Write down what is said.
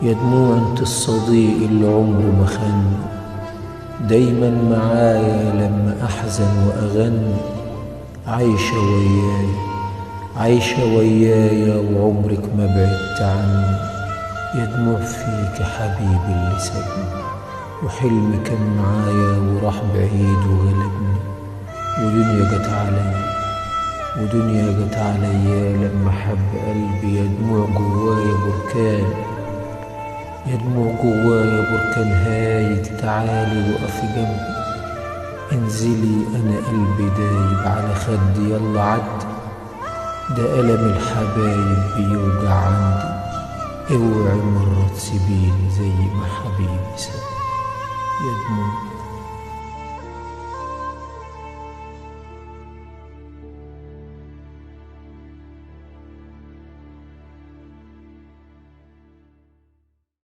يا دموع انت الصديق اللي عمره ما خن، دايما معايا لما احزن واغن. عايشة وياي عايشة ويايا وعمرك ما بعدت عني. يا دموع فيك يا حبيبي اللي سابني، وحلم كان معايا وراح بعيد وغلبني. ودنيا جت عليا ودنيا جت عليا لما حب قلبي. يا دموع جوايا بركان، يا دموع جوايا بركان هايج. تعالي وقفي جنبي، انزلي انا قلبي دايب على خدي. يلا عدي، ده ألم الحبايب بيوجع عندي. اوعي مرة تسيبيني زي ما حبيبي ساب. يا دموع